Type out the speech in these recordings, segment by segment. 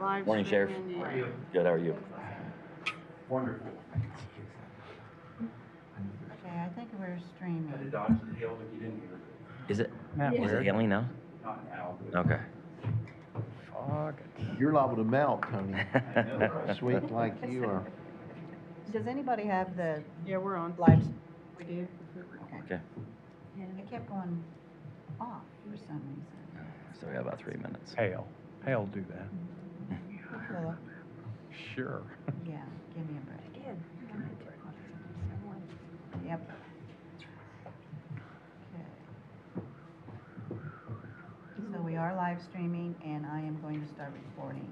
Live Morning, Sheriff. streaming, How are you? Good, how are you? Wonderful. Okay, I think we're Had to streaming. dodge the hail to get in here. Is it? Matt, Is it hailing now? Not now. but- Okay. Fuck it. You're liable to melt, Tony. I know, right? Sweet like you are. Does anybody have the Yeah, we're on. live? We do. Okay, It kept going off for some reason. so we have about 3 minutes. Hail. Hail do that. Well, Sure. yeah, give me a break. Yep. Okay. So we are live streaming and I am going to start recording.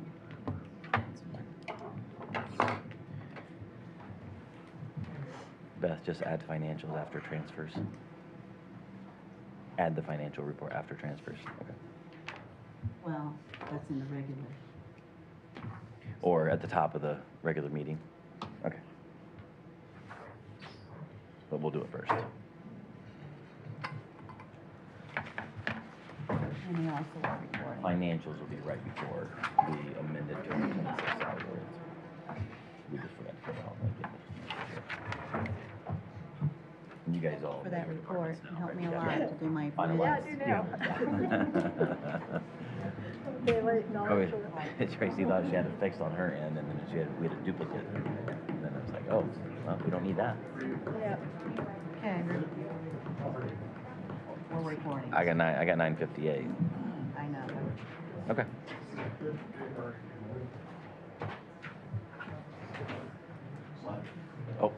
Beth, just add financials after transfers. Add the financial report after transfers. Okay. Well, that's in the regular. Or at the top of the regular meeting. Okay. But we'll do it first. And we also are recording. Financials will be right before the amended 2026 salary ordinance. We just forgot to put it on like it. And you guys all. For that know your report, departments now, help right? me You a got lot your to do my finalized- minutes. Oh, Tracy thought she had it fixed on her end, and then we had a duplicate. And then I was like, oh, well, we don't need that. Okay, we're recording. I got 958. I know. Okay. Oh.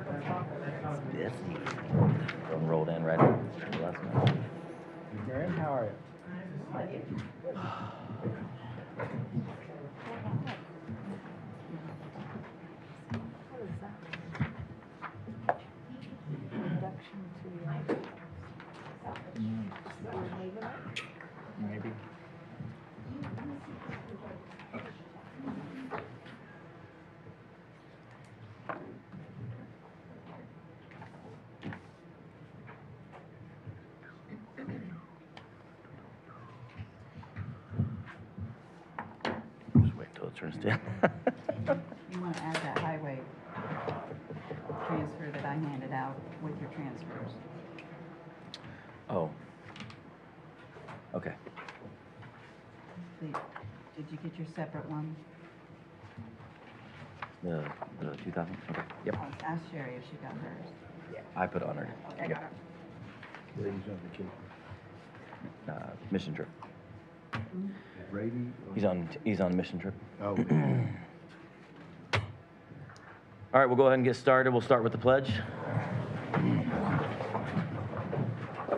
It's busy. From rolled in right after last night. Mary, how are you? Maybe. Just wait till it turns 10. You want to add that highway transfer that I handed out with your transfers. Oh. Okay. Did you get your separate one? The 2000? Okay. Yep. I'll ask Sherry if she got hers. I put it on her. I got it. Brady's on vacation. Mission trip. Brady? He's on mission trip. Oh. All right, we'll go ahead and get started. We'll start with the pledge.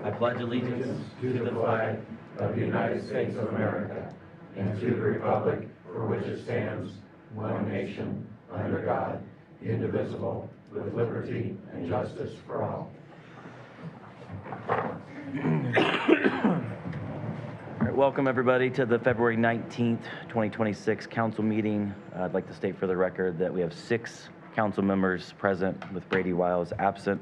I pledge allegiance to the flag of the United States of America and to the republic for which it stands, one nation, under God, indivisible, with liberty and justice for all. All right, welcome everybody to the February 19th, 2026 council meeting. I'd like to state for the record that we have 6 council members present with Brady Wiles absent.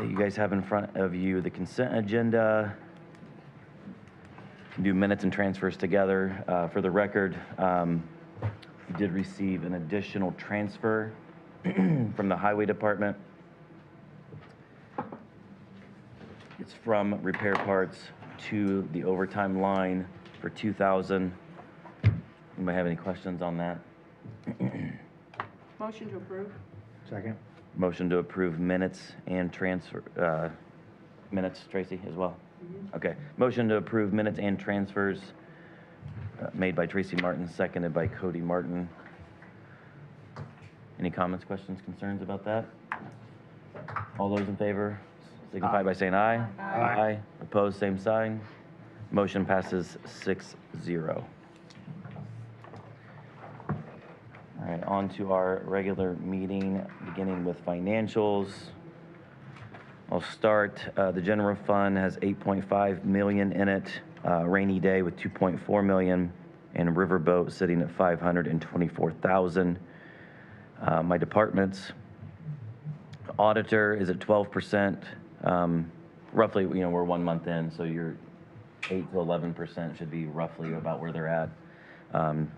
You guys have in front of you the consent agenda. You can do minutes and transfers together. For the record, you did receive an additional transfer from the highway department. It's from repair parts to the overtime line for 2,000. Anybody have any questions on that? Motion to approve. Second. Motion to approve minutes and transfer, minutes, Tracy, as well? Okay. Motion to approve minutes and transfers made by Tracy Martin, seconded by Cody Martin. Any comments, questions, concerns about that? All those in favor signify by saying aye. Aye. Opposed, same sign. Motion passes 6-0. All right, on to our regular meeting, beginning with financials. I'll start. The general fund has $8.5 million in it. Rainy day with $2.4 million, and riverboat sitting at $524,000. My department's auditor is at 12%. roughly, we're 1 month in, so your 8 to 11% should be roughly about where they're at,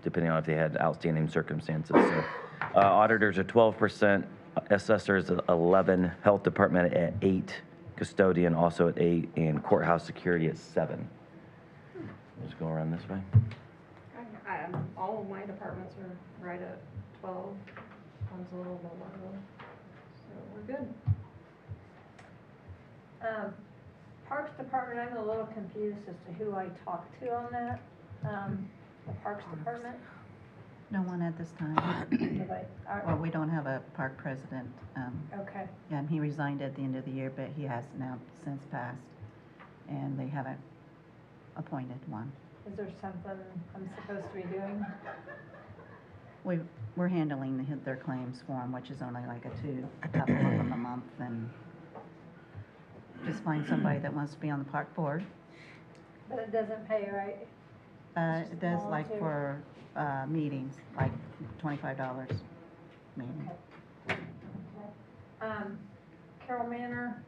depending on if they had outstanding circumstances. So, auditors are 12%, assessors at 11, health department at 8, custodian also at 8, and courthouse security at 7. Let's go around this way. All of my departments are right at 12, one's a little lower, so we're good. Parks Department, I'm a little confused as to who I talked to on that. The Parks Department, No one at this time. Well, we don't have a park president. Okay, And he resigned at the end of the year, but he has now since passed. And they haven't appointed one. is there something I'm supposed to be doing? We're handling their claims for them, which is only like a couple of them a month, and just find somebody that wants to be on the park board. But it doesn't pay, right? It does like for meetings, like $25 meeting. Carroll Manor,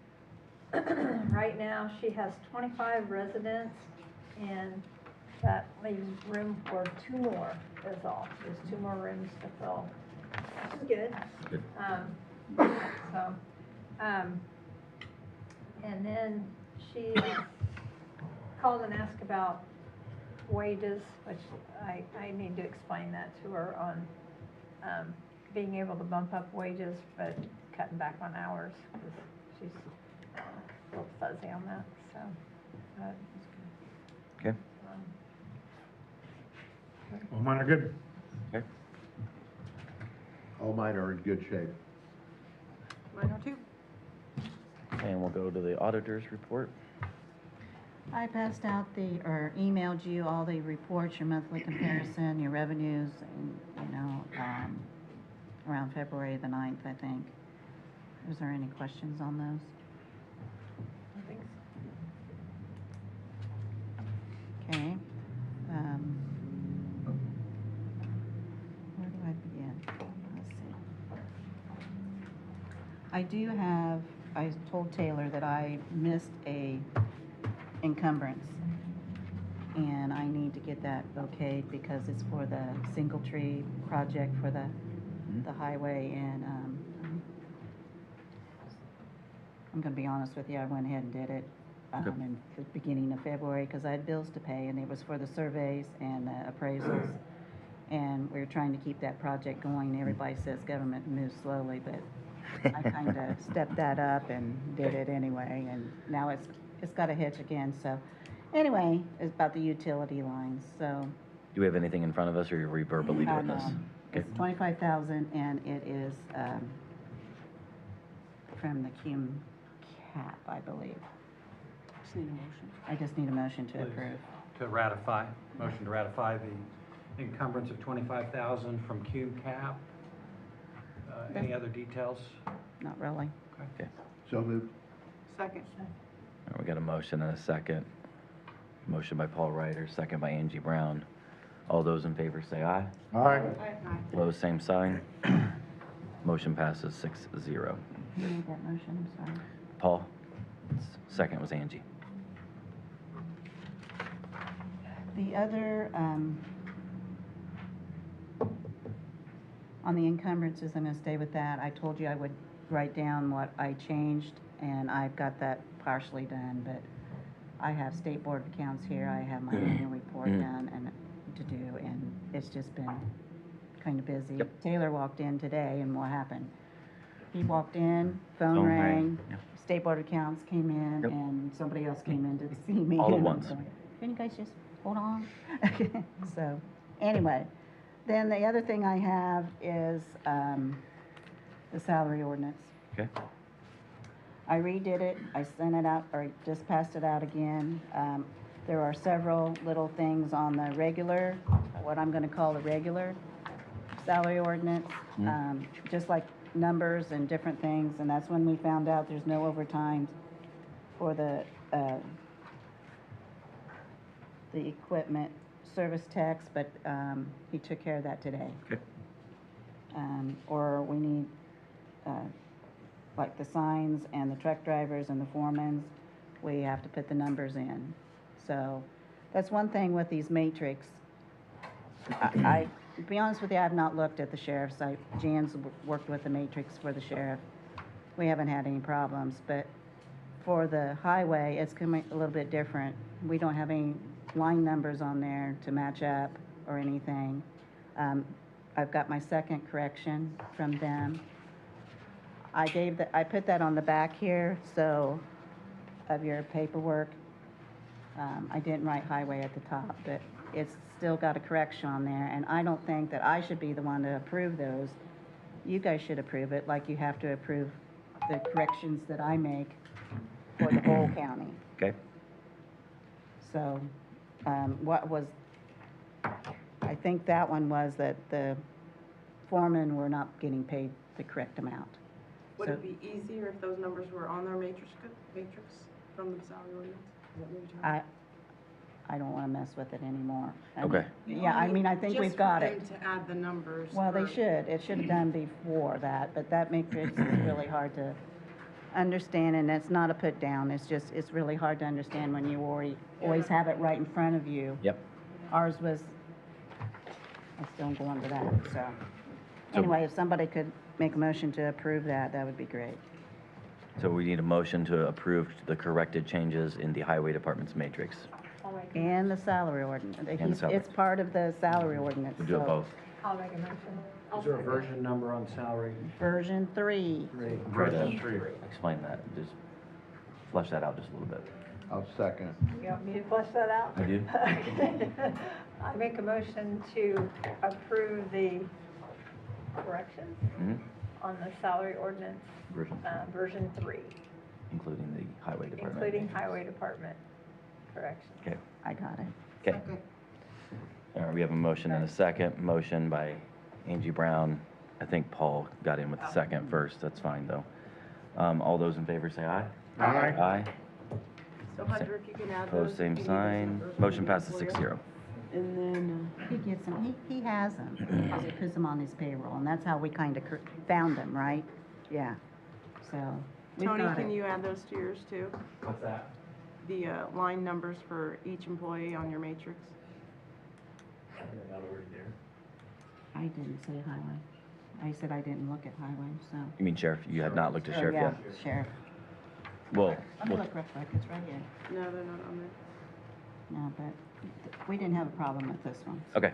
right now, she has 25 residents, and that leaves room for 2 more, is all. There's 2 more rooms to fill, which is good. Good. So, and then she called and asked about wages, which I need to explain that to her on, being able to bump up wages, but cutting back on hours, because she's a little fuzzy on that, so. Okay. Well, mine are good. Okay. All mine are in good shape. Mine are too. And we'll go to the auditor's report. I passed out or emailed you all the reports, your monthly comparison, your revenues, and, around February the 9th, I think. Is there any questions on those? I think so. Okay. Where do I begin? Let's see. I told Taylor that I missed a encumbrance, and I need to get that okayed because it's for the single tree project for the highway, and I'm gonna be honest with you, I went ahead and did it in the beginning of February because I had bills to pay, and it was for the surveys and the appraisals, and we were trying to keep that project going. Everybody says government moves slowly, but I kind of stepped that up and did it anyway, and now it's got a hitch again. So anyway, it's about the utility lines. So Do we have anything in front of us, or are we verbally doing this? it's 25,000, and it is from the cum cap, I believe. Just need a motion. I just need a motion to Please. approve. To ratify, motion to ratify the encumbrance of 25,000 from Cume Cap. Any other details? Not really. Okay. So moved. Second. All right, we got a motion and a second. Motion by Paul Ryder, second by Angie Brown. All those in favor say aye. All right. Opposed, same sign. Motion passes 6-0. Who made that motion? I'm sorry. Paul, second was Angie. The other, on the encumbrances, I'm gonna stay with that. I told you I would write down what I changed, and I've got that partially done, but I have State Board of Accounts here, I have my annual report done and to do, and it's just been kind of busy. Yep. Taylor walked in today, and what happened? He walked in, phone Phone rang, rang, yep. State Board of Accounts came in, Yep. and somebody else came in to see me. All at and I'm once. going, can you guys just hold on? So, anyway, then the other thing I have is the salary ordinance. Okay. I redid it, I sent it out, or just passed it out again. There are several little things on the regular, what I'm gonna call the regular salary ordinance, just like numbers and different things, and that's when we found out there's no overtime for the equipment service tax, but he took care of that today. Okay. Or we need, like the signs and the truck drivers and the foremans, we have to put the numbers in. So that's one thing with these matrix. To be honest with you, I have not looked at the sheriff's. Jan's worked with the matrix for the sheriff. We haven't had any problems, but for the highway, it's coming a little bit different. We don't have any line numbers on there to match up or anything. I've got my second correction from them. I put that on the back here, so, of your paperwork. I didn't write highway at the top, but it's still got a correction on there, and I don't think that I should be the one to approve those. You guys should approve it, like you have to approve the corrections that I make for the whole county. Okay. So, I think that one was that the foremen were not getting paid the correct amount. Would So- it be easier if those numbers were on their matrix from the salary ordinance? Is that what you're talking about? I don't want to mess with it anymore. Okay. Yeah, I mean, I think we've got it. Just for them to add the numbers. Well, they for- should. It should have done before that, but that matrix is really hard to understand, and it's not a put down. It's really hard to understand when you always have it right in front of you. Yep. Ours was, I still go into that, so. Anyway, if somebody could make a motion to approve that, that would be great. So we need a motion to approve the corrected changes in the highway department's matrix. I'll make a, And the salary ordinance. the salary. It's part of the salary ordinance. We'll do it so both. I'll make a motion. Is there a version number on salary? Version 3. Try to explain that, just flesh that out just a little bit. I'll second. You want me to flesh that out? I do. I make a motion to approve the corrections Mhm. on the salary ordinance, version 3, Including the highway department. including highway department corrections. Okay. I got it. Okay. All right, we have a motion and a second. Motion by Angie Brown. I think Paul got in with the second first. That's fine, though. All those in favor say aye. Aye. Aye. So Hunter, if you can add those. Opposed, same you need those sign. numbers Motion for you. passes 6-0. And then, He gets them, he has them, because he puts them on his payroll, and that's how we kind of found them, right? Yeah, so, we've Tony, got can it. you add those to yours too? What's that? The line numbers for each employee on your matrix? I didn't say highway. I said I didn't look at highway, so. You mean sheriff? You have not looked at sheriff Yeah, yet? Sheriff. Well, Let me look real quick, it's right here. No, they're not on there. No, but we didn't have a problem with this one. okay.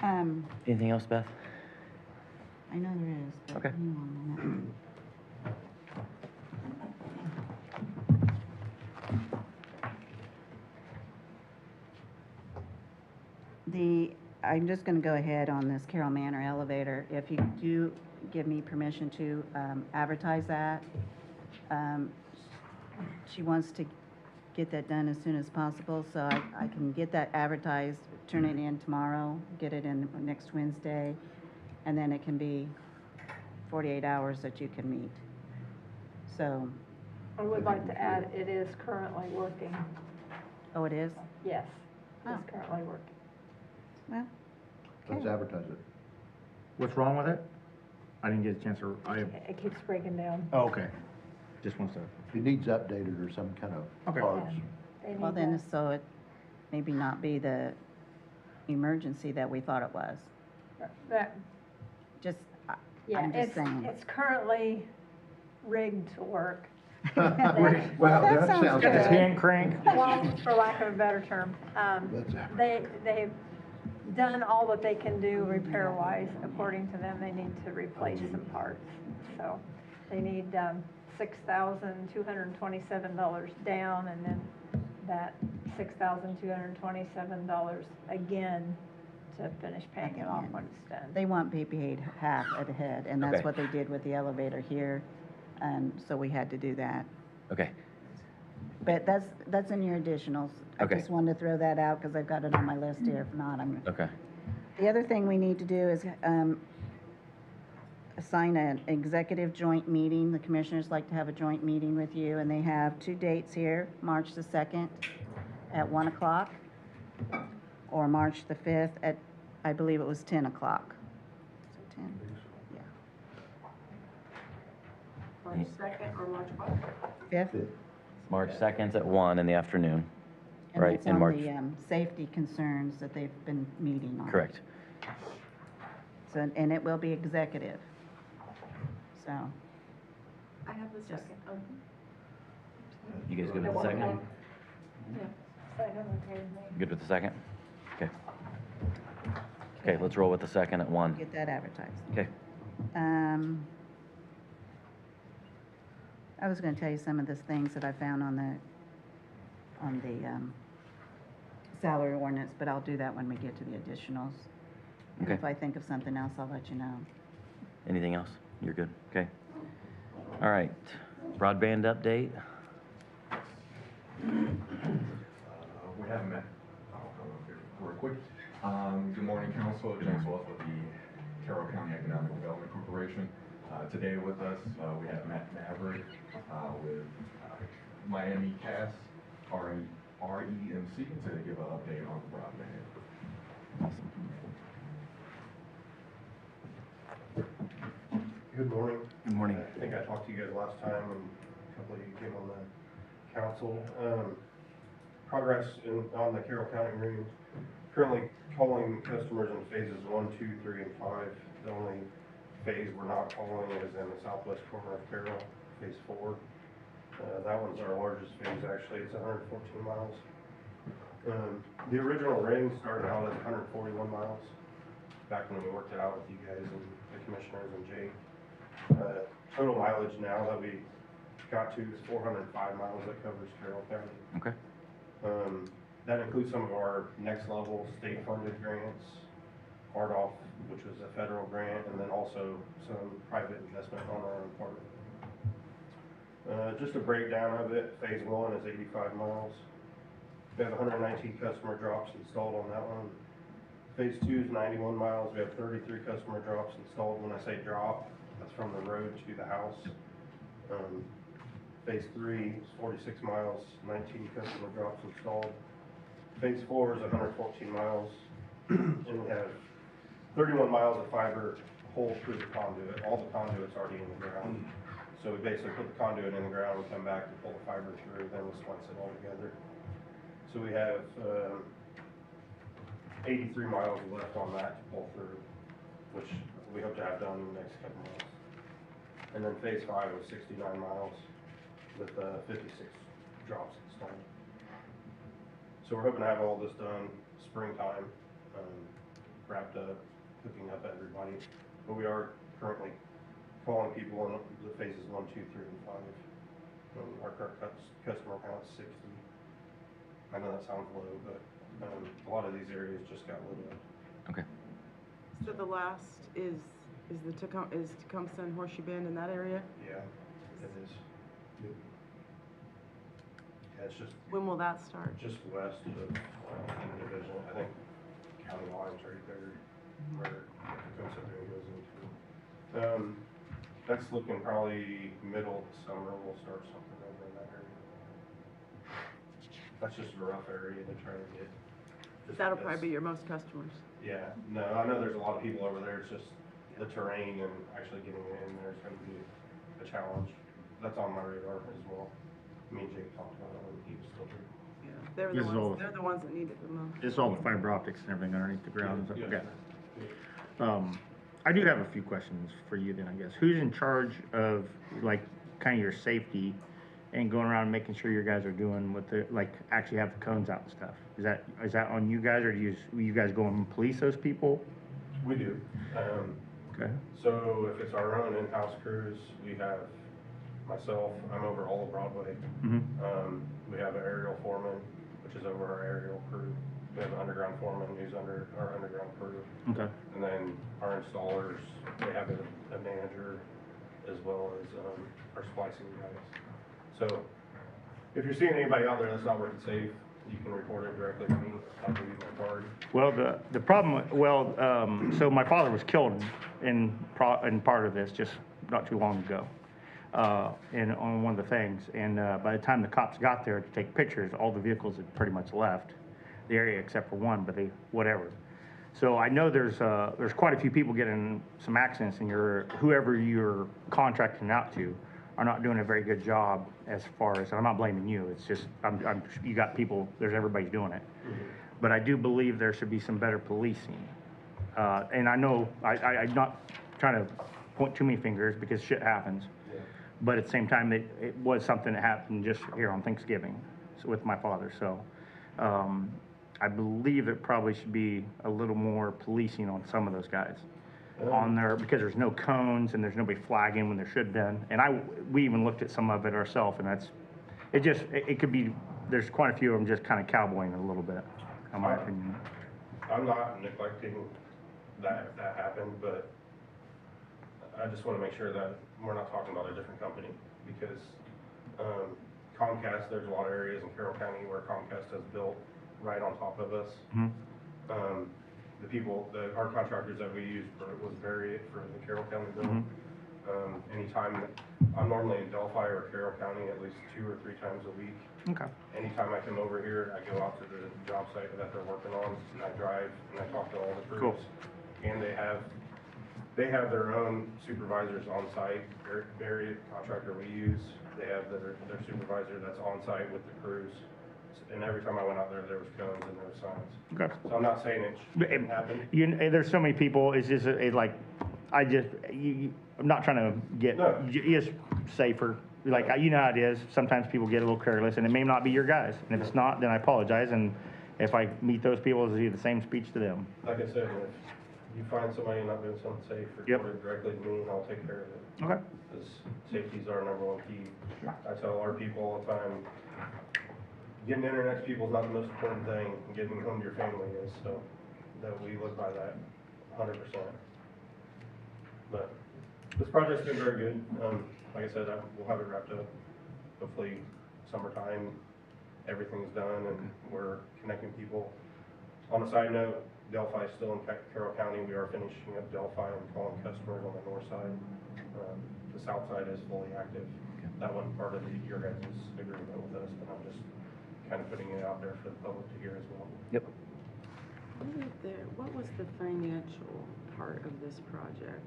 Um, Anything else, Beth? I know there is, but Okay. hang on a minute. I'm just gonna go ahead on this Carroll Manor elevator. If you do give me permission to advertise that, she wants to get that done as soon as possible, so I can get that advertised, turn it in tomorrow, get it in next Wednesday, and then it can be 48 hours that you can meet. So, I would like to add, it is currently working. oh, it is? Yes, Oh. it's currently working. Well, Let's okay. advertise it. What's wrong with it? I didn't get a chance to, It keeps breaking down. oh, okay. Just one second. It needs updated or some kind of Okay. parts. They Well, need then, that. so it maybe not be the emergency that we thought it was. That, Just, yeah, I'm just saying. it's currently rigged to work. Well, That that sounds sounds good. Got the good. hand crank. Well, for lack of a better term. Let's They've done all that they can do repair-wise. According to them, they need to replace some parts. So they need $6,227 down, and then that $6,227 again to finish paying it off when it's done. They want be paid half at the head, and that's Okay. what they did with the elevator here, and so we had to do that. Okay. But that's in your additionals. I Okay. just wanted to throw that out, because I've got it on my list here. If not, I'm. Okay. The other thing we need to do is assign an executive joint meeting. The commissioners like to have a joint meeting with you, and they have 2 dates here, March the 2nd at 1 o'clock, or March the 5th at, I believe it was 10 o'clock. So 10, yeah. March 2nd or March what? 5th? Fifth. March 2nd at 1 in the afternoon, And right, that's in on March. the safety concerns that they've been meeting on. Correct. So, and it will be executive. So, I have the second. Oh. You guys good with the second? Yeah. Second, okay with me. Good with the second? Okay. Okay, let's roll with the second at 1. get that advertised. Okay. I was gonna tell you some of the things that I found on the salary ordinance, but I'll do that when we get to the additionals. And Okay. if I think of something else, I'll let you know. Anything else? You're good? Okay. All right. Broadband update? We haven't met. I'll come up here real quick. Good morning, Council. James Wolf with the Carroll County Economic Development Corporation. Today with us, we have Matt Maverick with Miami CAS, REMC, to give an update on the broadband. Good morning. Good morning. I think I talked to you guys last time, and a couple of you came on the council. Progress on the Carroll County ring. Currently calling customers in phases 1, 2, 3, and 5. The only phase we're not calling is in the southwest corner of Carroll, phase 4. That one's our largest phase, actually. It's 114 miles. The original ring started out at 141 miles, back when we worked it out with you guys and the commissioners and Jake. Total mileage now that we got to is 405 miles that covers Carroll County. Okay. That includes some of our next level state funded grants, RDOF, which was a federal grant, and then also some private investment on our own part. Just a breakdown of it, phase 1 is 85 miles. We have 119 customer drops installed on that one. Phase 2 is 91 miles. We have 33 customer drops installed. When I say drop, that's from the road to the house. Phase 3 is 46 miles, 19 customer drops installed. Phase 4 is 114 miles, and we have 31 miles of fiber pulled through the conduit. All the conduit's already in the ground. So we basically put the conduit in the ground, we come back to pull the fiber through, then we splice it all together. So we have 83 miles left on that to pull through, which we hope to have done in the next couple months. And then phase 5 was 69 miles with 56 drops installed. So we're hoping to have all this done springtime, wrapped up, hooking up everybody. But we are currently calling people in the phases 1, 2, 3, and 5. Our current customer count is 60. I know that sounds low, but a lot of these areas just got lit up. Okay. So the last is Tecumseh and Horseshoe Bend in that area? Yeah, it is. Yeah, it's just When will that start? just west of the division. I think county line's right there where Tecumseh Bend goes into. That's looking probably middle of summer. We'll start something over in that area. That's just a rough area to try to get. just That'll because- probably be your most customers. Yeah, no, I know there's a lot of people over there. It's just the terrain and actually getting in there is going to be a challenge. That's on my radar as well. Me and Jake talked about it when he was still here. Yeah. They're This is all- they're the ones that need it the most. It's all the fiber optics and everything underneath the ground. Yeah. Okay. I do have a few questions for you then, I guess. Who's in charge of, like, kind of your safety and going around and making sure your guys are doing what the, like, actually have the cones out and stuff? Is that on you guys, or do you guys go and police those people? We do. Okay. So if it's our own in-house crews, we have myself, I'm over all of Broadway. Mm-hmm. We have an aerial foreman, which is over our aerial crew. We have an underground foreman who's under our underground crew. Okay. And then our installers, they have a manager as well as our splicing guys. So if you're seeing anybody out there that's not working safe, you can report it directly to me. I'll give you my card. Well, the problem, so my father was killed in part of this just not too long ago, and on one of the things. And by the time the cops got there to take pictures, all the vehicles had pretty much left the area except for one, but whatever. So I know there's quite a few people getting some accidents, and whoever you're contracting out to, are not doing a very good job as far as, I'm not blaming you, it's just, you got people, everybody's doing it. But I do believe there should be some better policing. And I know, I'm not trying to point too many fingers because shit happens. But at the same time, it was something that happened just here on Thanksgiving with my father. So I believe there probably should be a little more policing on some of those guys on there, because there's no cones and there's nobody flagging when there should have been. And we even looked at some of it ourselves, and it could be, there's quite a few of them just kind of cowboying a little bit, in my opinion. I'm not neglecting that if that happened, but I just want to make sure that we're not talking about a different company, because Comcast, there's a lot of areas in Carroll County where Comcast has built right on top of us. Our contractors that we use was Variant for the Carroll County bill. Anytime, I'm normally in Delphi or Carroll County at least 2 or 3 times a week. Okay. Anytime I come over here, I go out to the job site that they're working on, and I drive and I talk to all the crews. Cool. And they have their own supervisors on site. Variant contractor we use, they have their supervisor that's on site with the crews. And every time I went out there, there was cones and there was signs. Okay. So I'm not saying it shouldn't happen. There's so many people, it's just, I'm not trying to get, No. just safer. Like, you know how it is, sometimes people get a little careless, and it may not be your guys. And if it's not, then I apologize, and if I meet those people, it'll be the same speech to them. Like I said, if you find somebody not doing something safe, report it directly to me and I'll take care of it. Okay. Because safety's our #1 key. I tell our people all the time, getting internet to people is not the most important thing, and getting home to your family is, so that we live by that 100%. But this project's been very good. Like I said, we'll have it wrapped up, hopefully summertime, everything's done and we're connecting people. On a side note, Delphi is still in Carroll County. We are finishing up Delphi and calling customers on the north side. The south side is fully active. That wasn't part of your guys' agreement with us, but I'm just kind of putting it out there for the public to hear as well. Yep. What was the financial part of this project?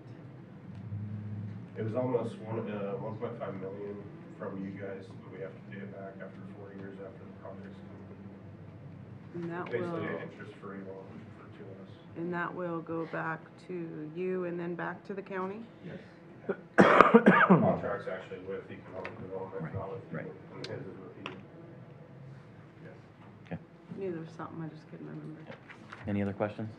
It was almost 1.5 million from you guys, but we have to pay it back after 4 years after the project's completed. And that Basically, will, an interest-free loan to us. and that will go back to you and then back to the county? Yes. Contract's actually with economic development, not with, Right. and his is with you. Yes. Knew there was something, I just couldn't remember. Any other questions?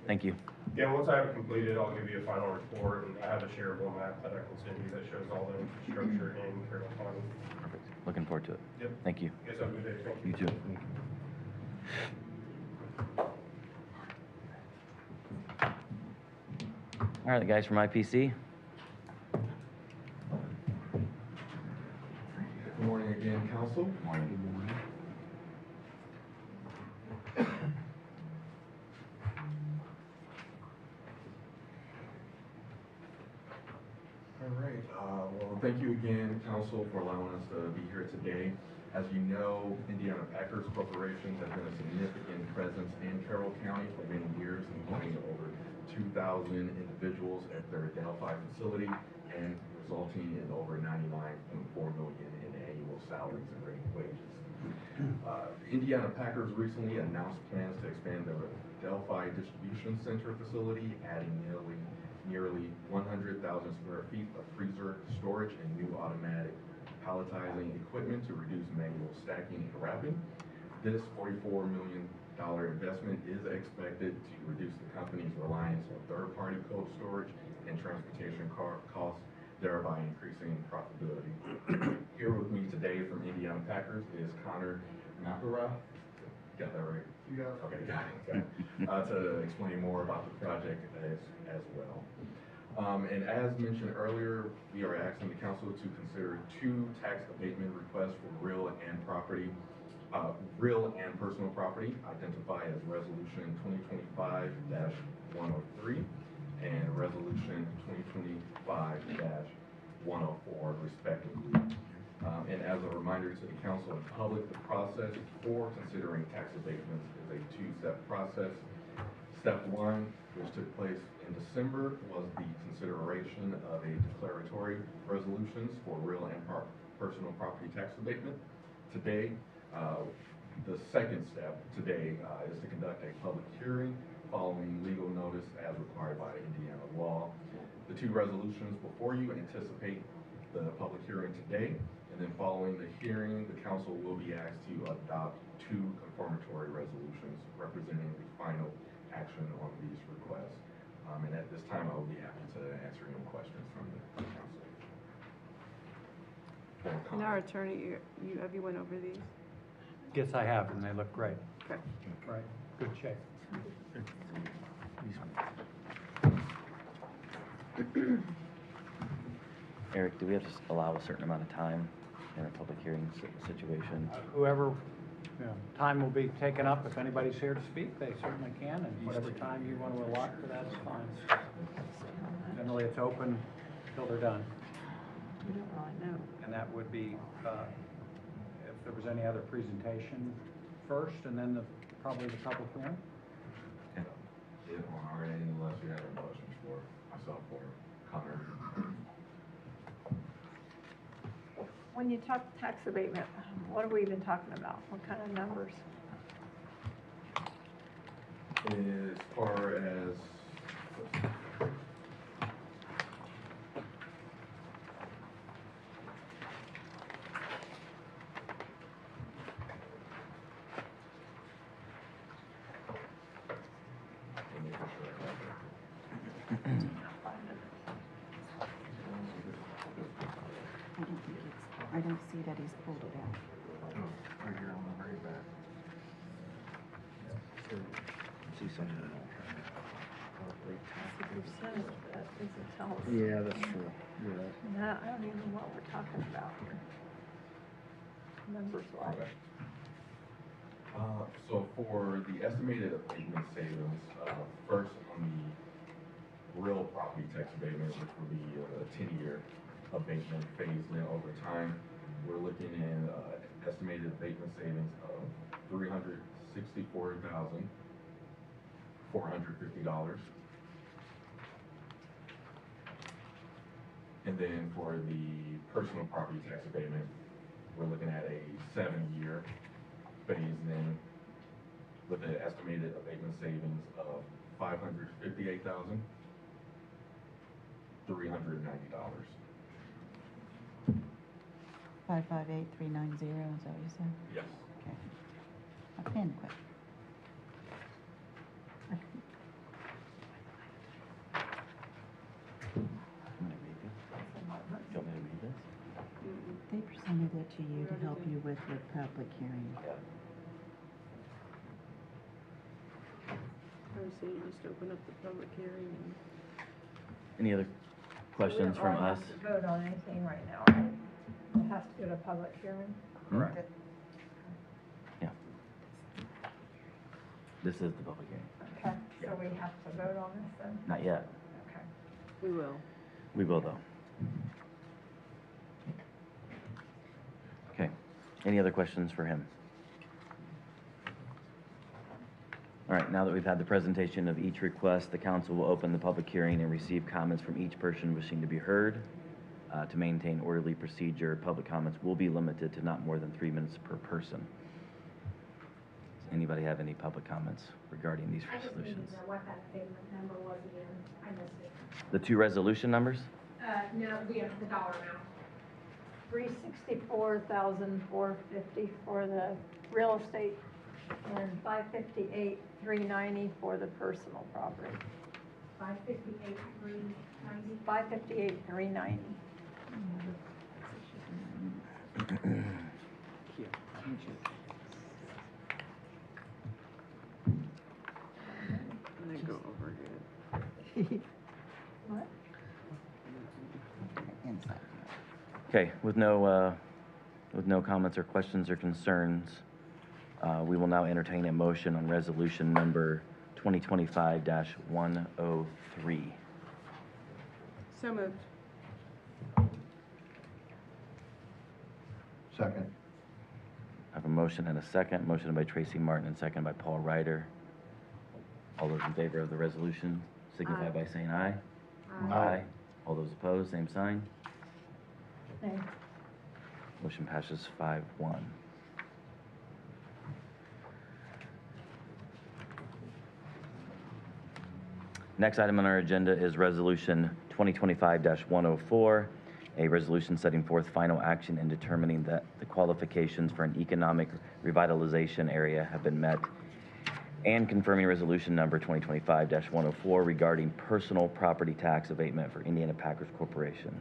Thank you. Yeah, once I have it completed, I'll give you a final report, and I have a shareable map that I can send you that shows all the infrastructure in Carroll County. Perfect. Looking forward to it. Yep. Thank you. Guys have a good day. Thank you. You too. All right, the guys from IPC. Good morning again, council. Morning. All right, well, thank you again, council, for allowing us to be here today. As you know, Indiana Packers Corporation has been a significant presence in Carroll County for many years, employing over 2,000 individuals at their Delphi facility and resulting in over $99.4 million in annual salaries and wages. Indiana Packers recently announced plans to expand their Delphi distribution center facility, adding nearly 100,000 square feet of freezer storage and new automatic palletizing equipment to reduce manual stacking and wrapping. This $44 million investment is expected to reduce the company's reliance on third-party cold storage and transportation costs, thereby increasing profitability. Here with me today from Indiana Packers is Connor Nakara. Got that right? You got it. Okay, got it. To explain more about the project as well. And as mentioned earlier, we are asking the council to consider 2 tax abatement requests for real and personal property, identified as Resolution 2025-103 and Resolution 2025-104, respectively. And as a reminder to the council and public, the process for considering tax abatements is a 2-step process. Step one, which took place in December, was the consideration of a declaratory resolutions for real and personal property tax abatement. Today, the second step today is to conduct a public hearing following legal notice as required by Indiana law. The two resolutions before you anticipate the public hearing today, and then following the hearing, the council will be asked to adopt two confirmatory resolutions representing the final action on these requests. And at this time, I will be happy to answer any questions from the council. And our attorney, have you went over these? Yes, I have, and they look great. Okay. Right, good shape. Eric, do we have to allow a certain amount of time in a public hearing situation? Whoever, time will be taken up. If anybody's here to speak, they certainly can, and whatever time you want to allot for that is fine. Generally, it's open till they're done. We don't really know. And that would be, if there was any other presentation first, and then probably the public hearing. On our end, unless you have any questions for myself or Connor. When you talk tax abatement, what are we even talking about? What kind of numbers? As far as, I don't see that he's pulled it out. Right here on the very back. See something. That doesn't tell us. Yeah, that's true. No, I don't even know what we're talking about here. Numbers wise. okay. So for the estimated abatement savings, first on the real property tax abatement, which will be a 10-year abatement phased in over time, we're looking at estimated abatement savings of $364,450. And then for the personal property tax abatement, we're looking at a 7-year phased in with an estimated abatement savings of $558,390. 558390, is that what you said? Yes. Okay. My pen quit. Do you want me to read this? They presented it to you to help you with the public hearing. I was saying, just open up the public hearing and. Any other questions from us? We don't have to vote on anything right now, right? It has to go to public hearing? Correct. Yeah. This is the public hearing. Okay, so we have to vote on this then? Not yet. Okay. We will. We will though. Okay. Any other questions for him? All right, now that we've had the presentation of each request, the council will open the public hearing and receive comments from each person wishing to be heard. To maintain orderly procedure, public comments will be limited to not more than 3 minutes per person. Does anybody have any public comments regarding these resolutions? I just needed to know what that payment number was again. I missed it. The two resolution numbers? No, the dollar amount. $364,450 for the real estate and $558,390 for the personal property. 558,390. $558,390. And then go over again. What? Inside. Okay, with no comments or questions or concerns, we will now entertain a motion on resolution number 2025-103. So moved. Second. I have a motion and a second. Motion by Tracy Martin and second by Paul Ryder. All those in favor of the resolution signify Aye. by saying aye. Aye. All those opposed, same sign. Nay. Motion passes 5-1. Next item on our agenda is Resolution 2025-104, a resolution setting forth final action in determining that the qualifications for an economic revitalization area have been met, and confirming resolution number 2025-104 regarding personal property tax abatement for Indiana Packers Corporation.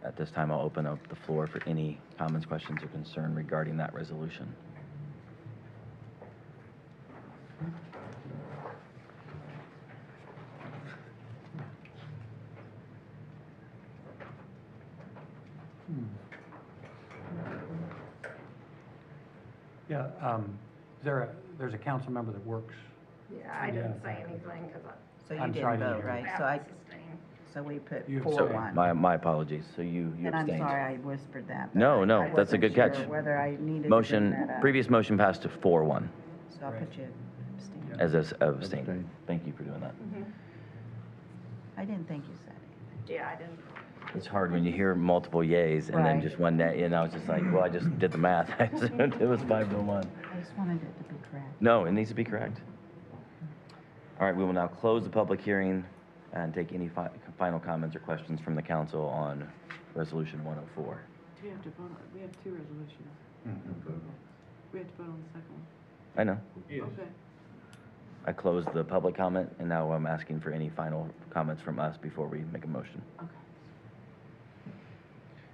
At this time, I'll open up the floor for any comments, questions, or concern regarding that resolution. Yeah, there's a council member that works. Yeah, I didn't say anything because So you I'm didn't sorry, I didn't vote, hear you. right? So we put You So, abstained. 4-1. my apologies. So you And I'm abstained. sorry I whispered that. but No, I- no, I that's a wasn't good sure catch. Whether I needed to bring Motion, that up. previous motion passed to 4-1 So I'll put you abstain. as a abstain. Thank you for doing that. I didn't think you said it. Yeah, I didn't. It's hard when you hear multiple yays and then Right. just one nay, and I was just like, well, I just did the math. It was 5-1. I just wanted it to be correct. No, it needs to be correct. All right, we will now close the public hearing and take any final comments or questions from the council on Resolution 104. Do we have to vote on, we have two resolutions. We have to vote on the second one. I know. Okay. I closed the public comment, and now I'm asking for any final comments from us before we make a motion. Okay.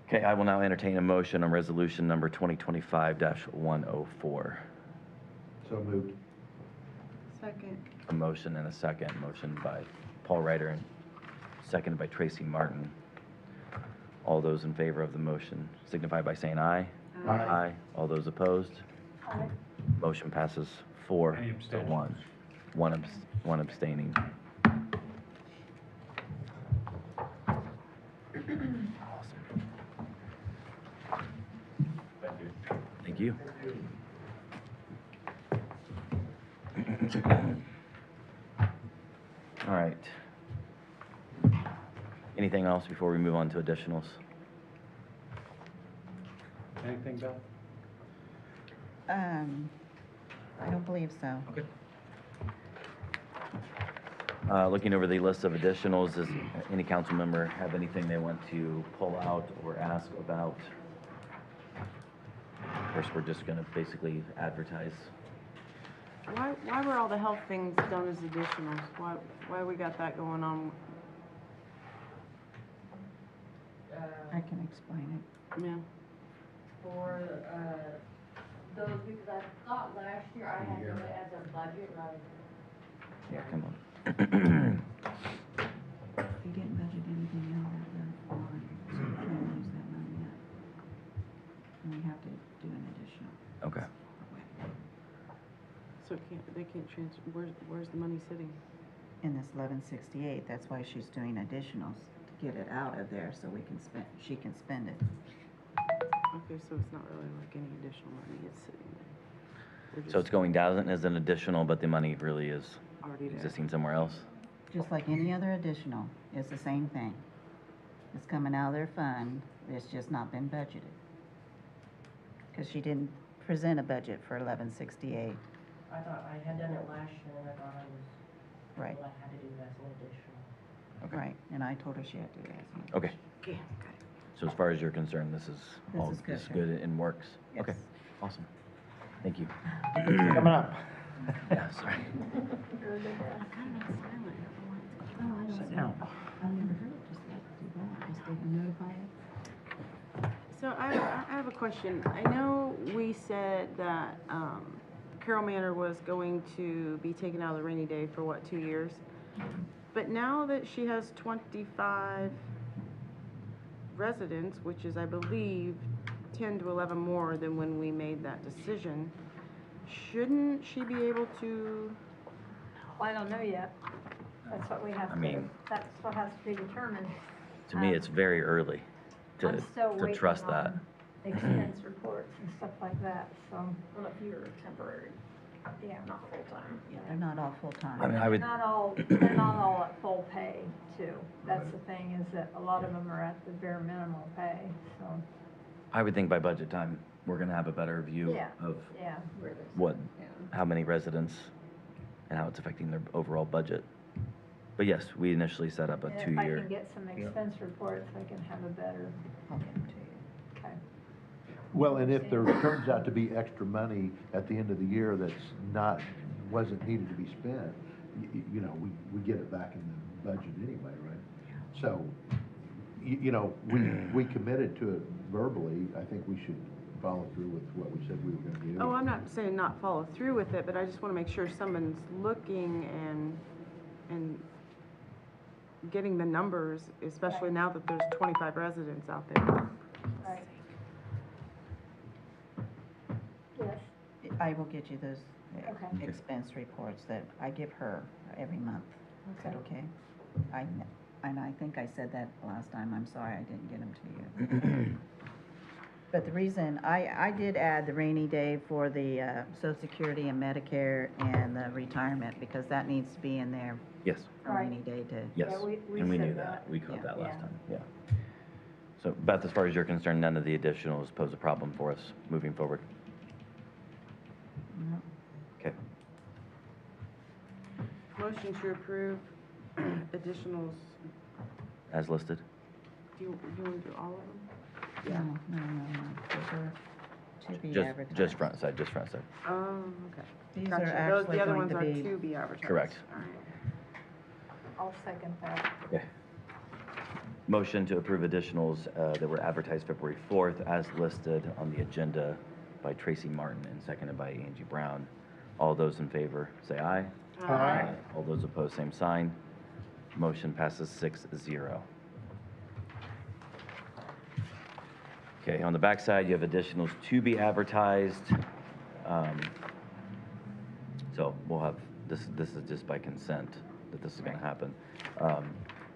Okay, I will now entertain a motion on resolution number 2025-104. So moved. Second. A motion and a second. Motion by Paul Ryder and seconded by Tracy Martin. All those in favor of the motion signify by saying aye. Aye. All those opposed? Aye. Motion passes 4 Any to abstentions? 1. One abstaining. Awesome. Thank you. All right. Anything else before we move on to additionals? Anything, Bill? I don't believe so. Okay. Looking over the list of additionals, does any council member have anything they want to pull out or ask about? Of course, we're just going to basically advertise. Why were all the health things done as additionals? Why we got that going on? I can explain it. Yeah. For, those, because I thought last year I had it as a budget, rather Yeah, come on. You didn't budget anything out of the line, so we can't use that money yet. And we have to do an additional. Okay. So they can't transfer, where's the money sitting? In this 1168, that's why she's doing additionals, to get it out of there so we can spend, she can spend it. Okay, so it's not really like any additional money, it's sitting there. We're So it's just going down as an additional, but the money really is already there. existing somewhere else? Just like any other additional, it's the same thing. It's coming out of their fund, it's just not been budgeted. Because she didn't present a budget for 1168, I thought I had done it last year, and I thought I was, right, well, I had to do that as an additional. Okay. right, and I told her she had to do that. Okay. Okay, got it. So as far as you're concerned, this is This all is good, is sir. good and works? Okay, Yes. awesome. Thank you. Coming up. Yeah, sorry. I've kind of been silent. I don't know why it's going on. Oh, I don't Sit down. I've never heard it just like do that, just they can notify it. So I have a question. I know we said that Carroll Manor was going to be taken out of the rainy day for what, 2 years? But now that she has 25 residents, which is, I believe, 10 to 11 more than when we made that decision, shouldn't she be able to? Well, I don't know yet. That's what we have I to, mean- that's what has to be determined. To me, it's very early I'm still to waiting trust that. on expense reports and stuff like that, so. Well, if you're temporary. Yeah. not full-time. Yeah, they're not all I full-time. mean, I would, They're not all at full pay too. That's the thing, is that a lot of them are at the bare minimal pay, so, I would think by budget time, we're gonna have a better view yeah, of yeah. what, how many residents and how it's affecting their overall budget. But yes, we initially set up a And if I can two-year. get some expense reports, I can have a better, I'll get them to you. okay. Well, and if there turns out to be extra money at the end of the year that's wasn't needed to be spent, you know, we get it back in the budget anyway, right? So, we committed to it verbally. I think we should follow through with what we said we were gonna do. Oh, I'm not saying not follow through with it, but I just want to make sure someone's looking and getting the numbers, especially now that there's 25 residents out there. Right. Yes, I will get you those Okay. expense reports that I give her every month. Is that okay? And I think I said that last time. I'm sorry I didn't get them to you. But the reason, I did add the rainy day for the Social Security and Medicare and the retirement, because that needs to be in there Yes, for Right. rainy day to. yes, Yeah, we and we said knew that. that. We caught Yeah. that last Yeah. time, yeah. So Beth, as far as you're concerned, none of the additionals pose a problem for us moving forward? No. Okay. Motion to approve additionals. As listed? Do you want to do all of them? No. Those are to be Just advertised. front side, just front side. Oh, okay. These Gotcha. are Those, actually the other going ones to are be. to be advertised. Correct. All right. I'll second that. Okay. Motion to approve additionals that were advertised February 4th as listed on the agenda by Tracy Martin and seconded by Angie Brown. All those in favor, say aye. Aye. All those opposed, same sign. Motion passes 6-0. Okay, on the back side, you have additionals to be advertised. So we'll have, this is just by consent that this is gonna happen.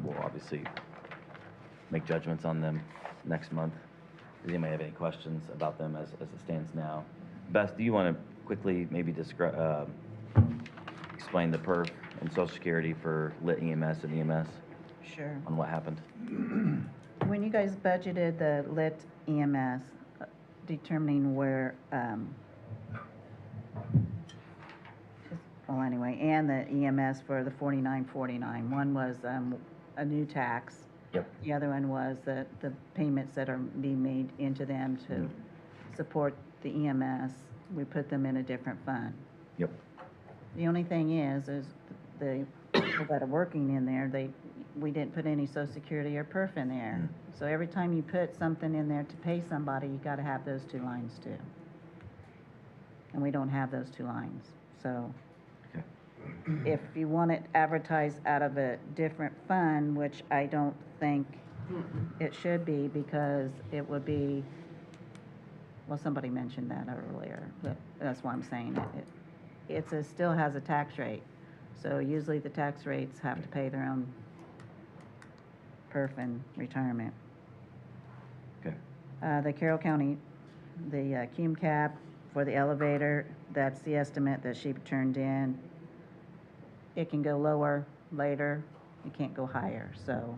We'll obviously make judgments on them next month. Does anybody have any questions about them as it stands now? Beth, do you wanna quickly maybe describe, explain the perf and social security for lit EMS and EMS Sure. on what happened? When you guys budgeted the lit EMS, determining where, well, anyway, and the EMS for the 4949. One was a new tax. Yep. The other one was the payments that are being made into them to support the EMS. We put them in a different fund. Yep. The only thing is the people that are working in there, we didn't put any social security or perf in there. So every time you put something in there to pay somebody, you gotta have those two lines too. And we don't have those two lines, so. Okay. If you want it advertised out of a different fund, which I don't think it should be, because it would be, well, somebody mentioned that earlier, but that's why I'm saying it. Still has a tax rate, so usually the tax rates have to pay their own perf and retirement. Okay. The Carroll County, the cum cap for the elevator, that's the estimate that she turned in. It can go lower later, it can't go higher, so.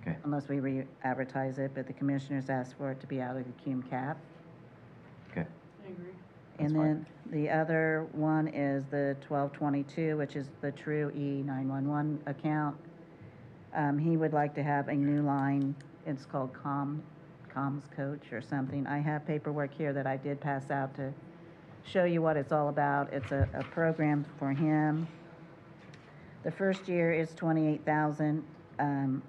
Okay. Unless we re-advertise it, but the commissioners asked for it to be out of the cum cap. Okay. I agree. And That's then the other one is the 1222, which is the true E911 account. He would like to have a new line, it's called Comms Coach or something. I have paperwork here that I did pass out to show you what it's all about. It's a program for him. The first year is 28,000. And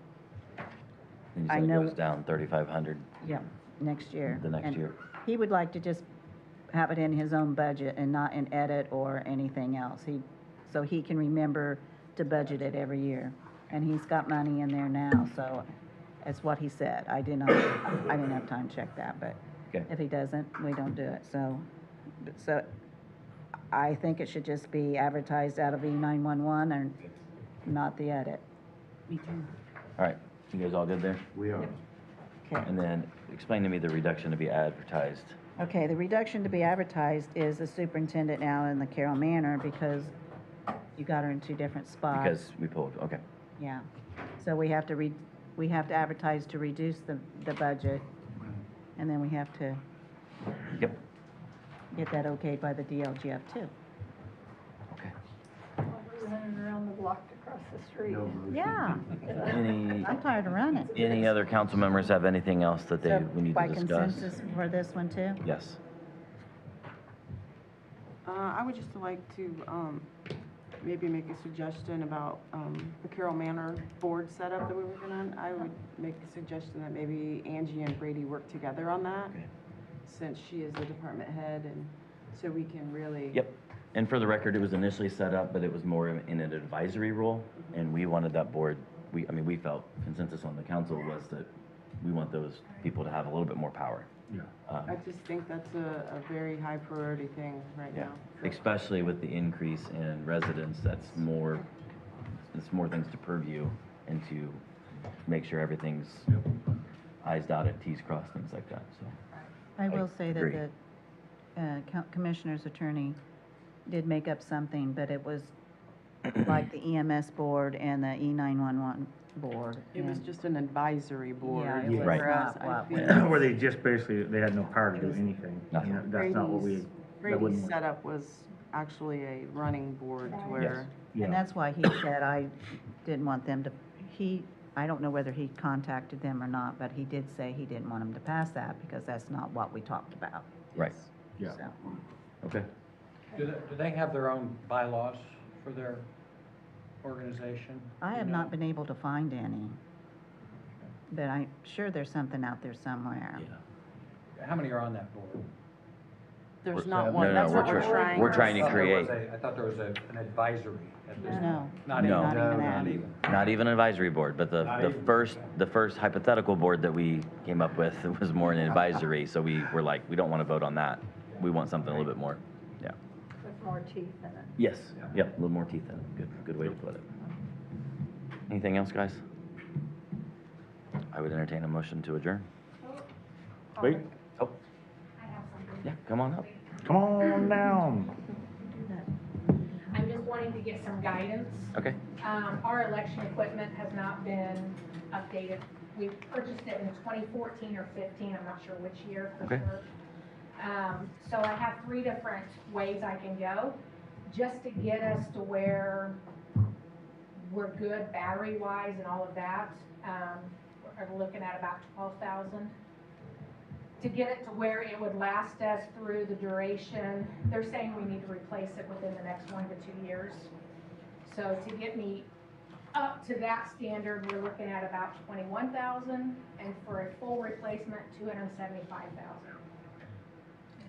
you I said it know- goes down 3,500 Yeah, next year. the next And year. He would like to just have it in his own budget and not in edit or anything else. So he can remember to budget it every year. And he's got money in there now, so it's what he said. I didn't have time to check that, but Okay. if he doesn't, we don't do it. So I think it should just be advertised out of E911 and not the edit. Me too. All right, you guys all good there? We are. Okay. And then explain to me the reduction to be advertised. Okay, the reduction to be advertised is the superintendent now in the Carroll Manor because you got her in two different spots. Because we pulled, okay. Yeah. So we have to advertise to reduce the budget, and then we have to Yep. get that okayed by the DLGF too. Okay. Running around the block across the street. Yeah. Any, I'm tired of running. any other council members have anything else that they, So we need by to discuss? consensus for this one too? Yes. I would just like to, maybe make a suggestion about, the Carroll Manor board setup that we were working on. I would make a suggestion that maybe Angie and Brady work together on that, Okay. since she is the department head, and so we can really. Yep. And for the record, it was initially set up, but it was more in an advisory role, and we wanted that board, I mean, we felt consensus on the council was that we want those people to have a little bit more power. Yeah. I just think that's a very high priority thing right Yeah, now. especially with the increase in residents, it's more things to purview and to make sure everything's I's dotted, T's crossed, things like that, so. I will say agree. that the commissioner's attorney did make up something, but it was like the EMS board and the E911 board. It was and- just an advisory board. Yeah, it was Right. not I what think Where they just basically, they had no power to do anything. Nothing. You know, that's not what we, that Brady's wouldn't. setup was actually a running board to where. And that's why he said I didn't want them to, I don't know whether he contacted them or not, but he did say he didn't want them to pass that because that's not what we talked about. Right. Yeah. So, Okay. Do they have their own bylaws for their organization? I You have know? not been able to find any, but I'm sure there's something out there somewhere. Yeah. How many are on that board? There's We're- not no, one, no, that's we're what we're try- trying. we're trying to I thought there was create- I thought there was an advisory at this. No. Not No. even. Not even that. Not even. Not even an advisory board, but Not the even. first hypothetical board that we came up with was more an advisory, so we were like, we don't want to vote on that. We want something a little bit more, yeah. With more teeth in it. Yes, yep, a little more teeth in it. Good way to put it. Anything else, guys? I would entertain a motion to adjourn. Wait, Oh, I have something. yeah, come on up. come on down. I'm just wanting to get some guidance. Okay. Our election equipment has not been updated. We purchased it in 2014 or 15, I'm not sure which year for Okay. sure. So I have 3 different ways I can go, just to get us to where we're good battery-wise and all of that. We're looking at about 12,000. To get it to where it would last us through the duration, they're saying we need to replace it within the next 1 to 2 years. So to get me up to that standard, we're looking at about 21,000, and for a full replacement, 275,000.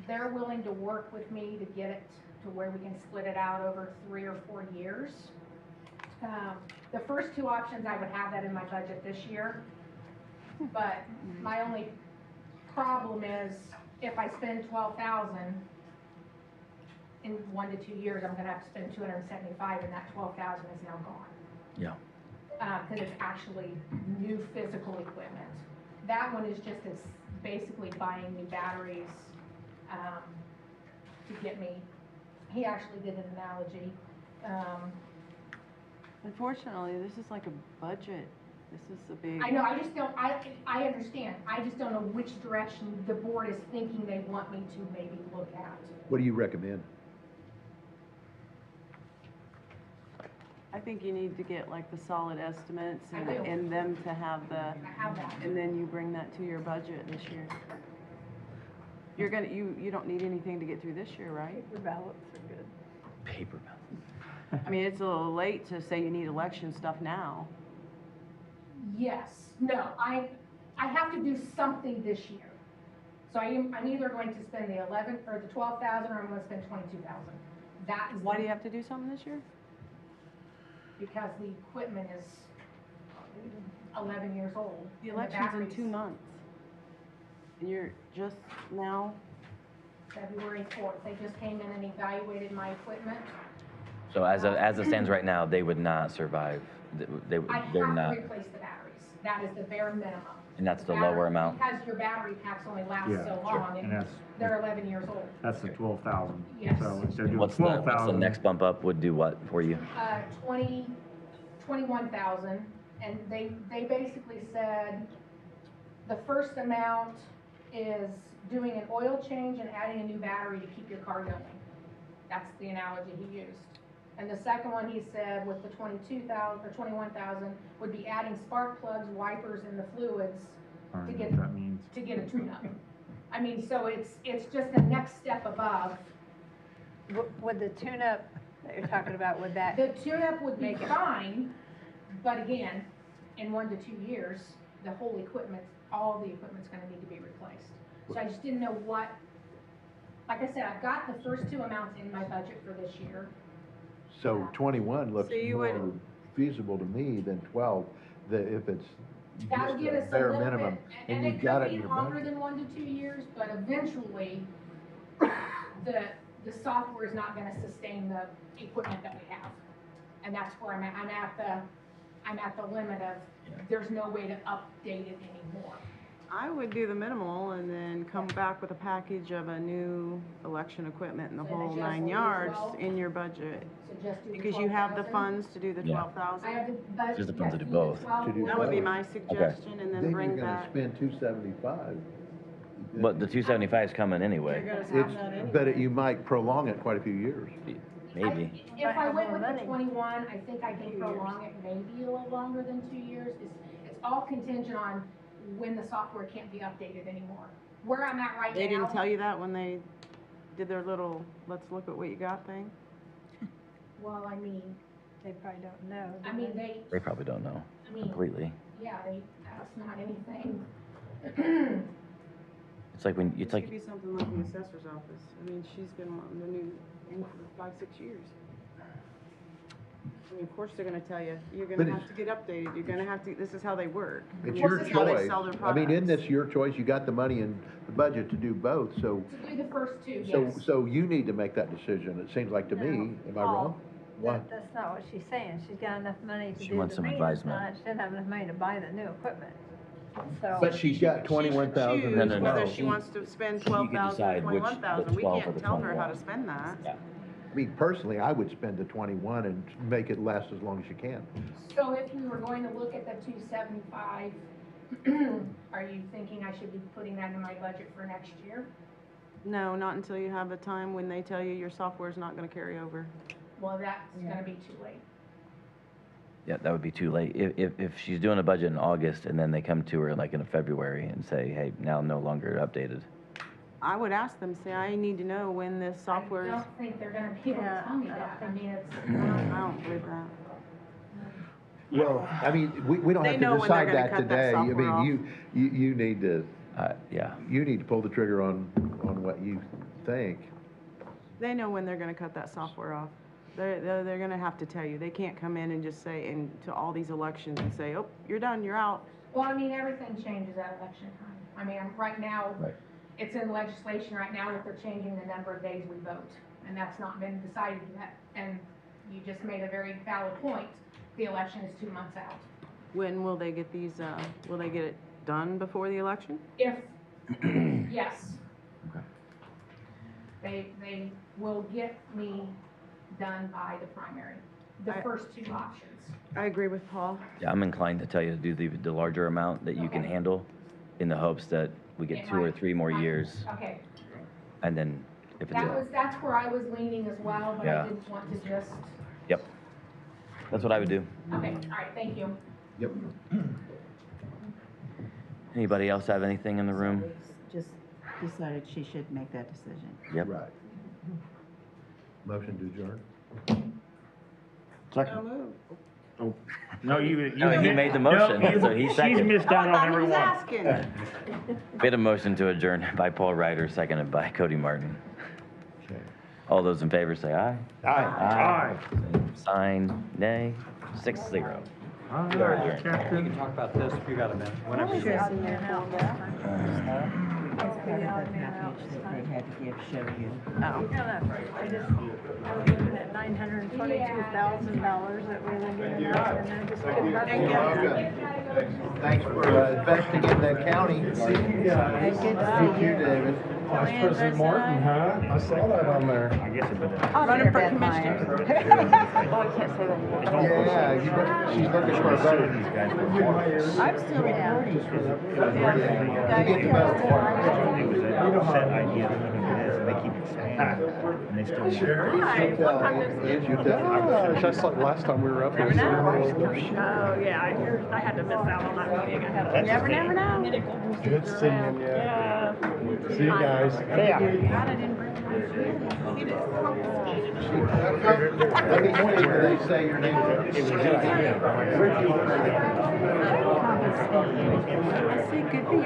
They're willing to work with me to get it to where we can split it out over 3 or 4 years. The first 2 options, I would have that in my budget this year, but my only problem is if I spend 12,000 in 1 to 2 years, I'm gonna have to spend 275, and that 12,000 is now gone. Yeah. Because it's actually new physical equipment. That one is just as basically buying new batteries to get me. He actually did an analogy. Unfortunately, this is like a budget. This is a big. I know, I just don't, I understand. I just don't know which direction the board is thinking they want me to maybe look at. What do you recommend? I think you need to get like the solid estimates I do. and them to have the, I have that. and then you bring that to your budget this year. You're gonna, you don't need anything to get through this year, right? The ballots are good. Paper ballot. I mean, it's a little late to say you need election stuff now. Yes, no, I have to do something this year. So I'm either going to spend the 11, or the 12,000, or I'm gonna spend 22,000. That is. Why do you have to do something this year? Because the equipment is 11 years old. The and election's in batteries- 2 months. And you're just now, February 4th, they just came in and evaluated my equipment. So as it stands right now, they would not survive. I They're have not. to replace the batteries. That is the bare minimum. And that's the lower amount? Because your battery packs only last Yeah, so sure. long, And and that's- they're 11 years old. That's the 12,000. Yes. So instead of doing What's the 12,000. next bump up would do what for you? 21,000, and they basically said the first amount is doing an oil change and adding a new battery to keep your car going. That's the analogy he used. And the second one, he said, with the 22,000 or 21,000, would be adding spark plugs, wipers, and the fluids I don't to know get what that means. to get a tune-up. I mean, so it's just the next step above. Would the tune-up that you're talking about, would that? The tune-up would be fine, but again, in 1 to 2 years, the whole equipment, all the equipment's gonna need to be replaced. So I just didn't know what, like I said, I've got the first two amounts in my budget for this year. So 21 looks So you more would- feasible to me than 12, if it's That'll just give a us a bare little minimum, bit, and and you've it got could it in be your longer budget. than 1 to 2 years, but eventually, the software is not gonna sustain the equipment that we have. And that's where I'm at the limit of, there's no way to update it anymore. I would do the minimal and then come back with a package of a new election equipment and the So whole just 9 do yards 12? in your budget. So just do the Because you have the 12,000? funds to do the Yeah. 12,000. I have the budget. Just the funds to do yes, both. 12 To do That would be both. my suggestion, and then Then bring you're gonna back. spend 275. But the 275 is coming anyway, You're gonna It's, have that anyway. but you might prolong it quite a few years. maybe. If I went with the Money. 21, I think I can prolong it maybe a little longer than 2 years. It's all contingent on when the software can't be updated anymore. Where I'm at right now. They didn't tell you that when they did their little, let's look at what you got thing? Well, I mean, They probably don't know. I do mean, they? They probably don't know I mean, completely. yeah, that's not anything. It's like when, it's This like, could be something like the assessor's office. I mean, she's been wanting the new thing for 5-6 years. I mean, of course, they're gonna tell you, you're But gonna it's- have to get updated, you're gonna have to, this is how they work. It's This your is how they choice. sell their I mean, isn't products. this your choice? You got the money in the budget to do both, so, To do the first two, so, yes. so you need to make that decision, it seems like to me. Am I wrong? What? That's not what she's saying. She's got enough money to She do the wants some maintenance advisement. on it. She doesn't have enough money to buy the new equipment. So. But she's got 21,000 Choose No, as no, no. well. whether she wants to spend She could 12,000 or decide which- 21,000. the We 12 or can't the tell her how 21. to spend that. yeah. I mean, personally, I would spend the 21 and make it last as long as you can. So if we were going to look at the 275, are you thinking I should be putting that in my budget for next year? No, not until you have a time when they tell you your software's not gonna carry over. Well, that's gonna be too late. Yeah, that would be too late. If she's doing a budget in August and then they come to her like in February and say, hey, now no longer updated. I would ask them, say, I need to know when this software I is. don't think they're gonna be able to Yeah, tell me I don't that. I think- mean, it's, I don't believe that. Well, I mean, we don't They have know to when they're decide gonna that cut that today. I software off. mean, you need to, Yeah, you need to pull the trigger on what you think. They know when they're gonna cut that software off. They're gonna have to tell you. They can't come in and just say, and to all these elections and say, oh, you're done, you're out. well, I mean, everything changes at election time. I mean, right now, Right. it's in legislation right now that they're changing the number of days we vote. And that's not been decided yet. And you just made a very valid point. The election is 2 months out. When will they get these, will they get it done before the election? If, yes. Okay. They will get me done by the primary, the first two options. I agree with Paul. yeah, I'm inclined to tell you to do the larger amount that you can Okay. handle in the hopes that we get It 2 or might- 3 more might- years. Okay, And then if it's, that's where I was leaning as well, but Yeah. I didn't want to just, yep. That's what I would do. okay, all right, thank you. Yep. Anybody else have anything in the room? Just decided she should make that decision. Yep. Right. Motion to adjourn? So moved. Oh, no, you. No, he made the motion, so he She's seconded. missed out on every I one. thought he was asking. We had a motion to adjourn by Paul Ryder, seconded by Cody Martin. Okay. All those in favor say aye. Aye. Sign nay, 6-0. All We are right, adjourned. We Captain. can talk about this if you got a minute, whenever you Sure. want. That's part of the package that they had to give, show you. Oh. I was looking at $922,000 that we were giving out, and I just couldn't. Thank you. Thanks for investing in the county. Good to see You, David. Vice President Martin, huh? I saw that on there. I guess it would. Running for commissioner. Oh, I can't say that. Yeah, she's looking for a vote. These guys were horrible. I'm still recording. You get to vote. It was a set idea that even it is, and they keep expanding, and they still. Hi, what time is it? Just like last time we were up there. Oh, yeah, I had to miss out on that meeting. I had never know. Good seeing you. Yeah. See you guys. God, I didn't bring my phone. It is confiscated. Let me see when they say your name. I say, good thing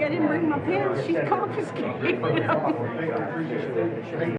I didn't bring my pen. She's confiscated.